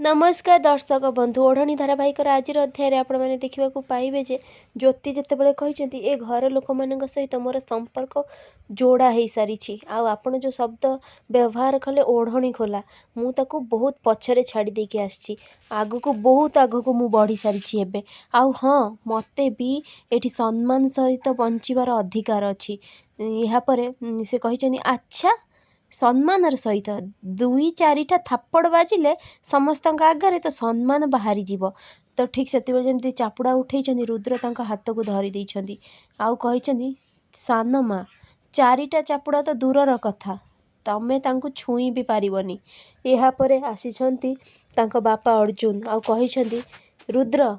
नमस्कार दर्शक बंधु ओढ़णी धारावाहिक आज अध्याय आपण मैंने देखा पाइबे जे ज्योति जितेबाला कहते ए घर लोक मान सहित मोर संपर्क जोड़ा हो सारी आपण जो शब्द व्यवहार कले ओढ़णी खोला मुझे बहुत पछरे छाड़ी देकी आसी आगक बहुत आगक मु बढ़ी सारी एबे आउ हाँ मते भी ये सम्मान सहित बंचार अधिकार अच्छी यापर से कही अच्छा सम्मान सहित दुई चारिटा थापड़ बाजिले समस्त आगे तो सम्मान बाहरी जीव तो ठीक से जमी चापुड़ा उठे रुद्र हाथ को धरी आउ कही सान माँ चारिटा चापुड़ा तो दूरर कथा तमें तांको छुई भी पारिबनी। यापर आसी बापा अर्जुन आउ कही रुद्र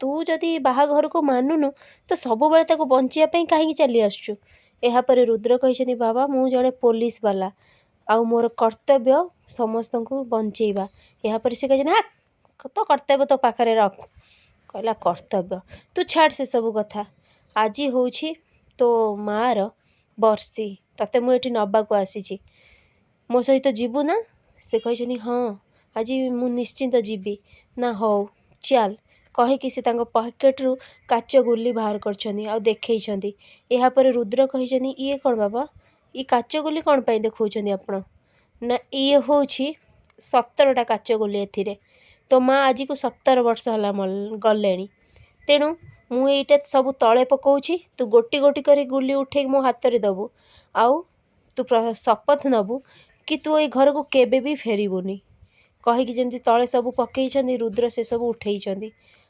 तू जदि बाहाघर को मानुनु तो सब बेले बंचापी कहीं चली आसचु। यापर रुद्र कही बाबा मु जड़े पुलिस वाला आउ मोर कर्तव्य समस्त को बंचेबा। यापर से कही ना तो कर्तव्य तो पाखरे रख कहला कर्तव्य तू छाड़ से सब कथा आज हूँ तो मार बर्षी तते मुझे नबा को आसी मो सहित जीवु ना से कही हाँ आज मु निश्चिंत जीवी ना हो चल कहीकि से पॉकेट्रु काच गुली बाहर कर देखते। यापर रुद्र कही ये कौन बाबा ये काच गुली कौन पाई देखा आपण ना ये हूँ 17टा काच गुली ए तो माँ आज को 17 वर्ष है गले तेणु मुझे सब तले पकाऊँगी तू गोटी गोटी कर गुली उठे मो हाथ में दबु आउ तू शपथ नबु कि तू ये घर को केबे भी फेरबुनी कहीकि जमी तले सब पकई रुद्र से सब उठे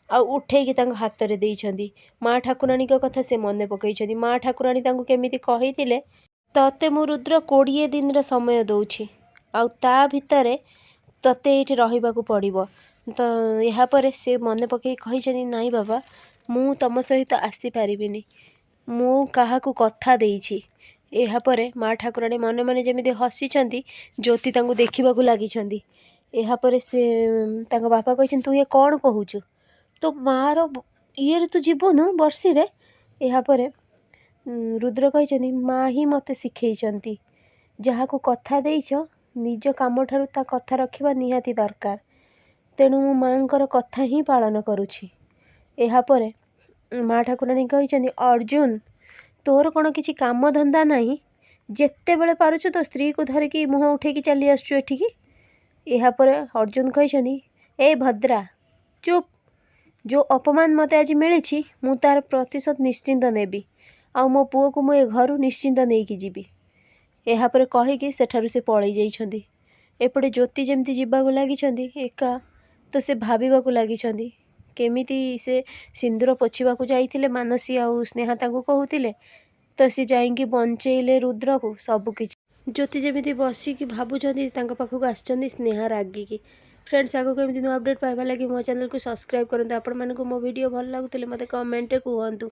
उठे हाथ में देती माँ ठाकुराणी कथा से मन पकई माँ ठाकुराणी केमी कही तते मु रुद्र 20 दिन समय दौछि आउ ता भितरे तते ये रहिबाकु पड़िबो। तो यापर से मन पकई कही नाई बाबा मु तम सहित आसी पारिबिनी मु काहाकू कथा देइछि। यापर माँ ठाकुराणी मन मन जमी हसी ज्योति देखा लगी। यापर से बापा कही तू ये कौन कहूचु तो मार ये तू जीवनु वर्षी रे। यापर रुद्र कही माँ ही मते शिखई जहाँ को कथा देइछ निज काम ठारू ता कथा रखिबा निहाती दरकार तेणु मो माँकर कथा ही पालन करुछि। यापर माँ ठाकुराणी कही अर्जुन तोर कौन किसी काम धंदा नहीं जेते बेले पारुछु तो स्त्री को धरिकी मुह उठेकी चली आसुछु एठिकी। यापर अर्जुन कही ए भद्रा चुप जो अपमान मते आज मिली मु तार प्रतिशोध निश्चिंत नेबी आउ मो पुओ को मु घर निश्चिंत नहीं कि जीवी। यापर कहीकि सेठारु से पलि जाइछन्ती। एपटे ज्योति जमती जीवाकु लागिछन्ती एका तो से भाबिबाकु लागिछन्ती केमिति से सिंदूर पोछिबाकु जाइथिले मानसी आउ स्नेहा ताकु कहूतिले तो सी जाइंकी बंचेइले रुद्र को सबकिछि। ज्योति जमिति बसिकी भाबुछन्ती तांका पाखकु आछन्ती स्नेहा रागिकी। फ्रेंड्स आगो केमिति न्यू अपडेट पाइबा लागि मो चैनल को सब्सक्राइब करंतु। आपण मानको मो वीडियो भल लागुतिले मते कमेंट रे कहंतु।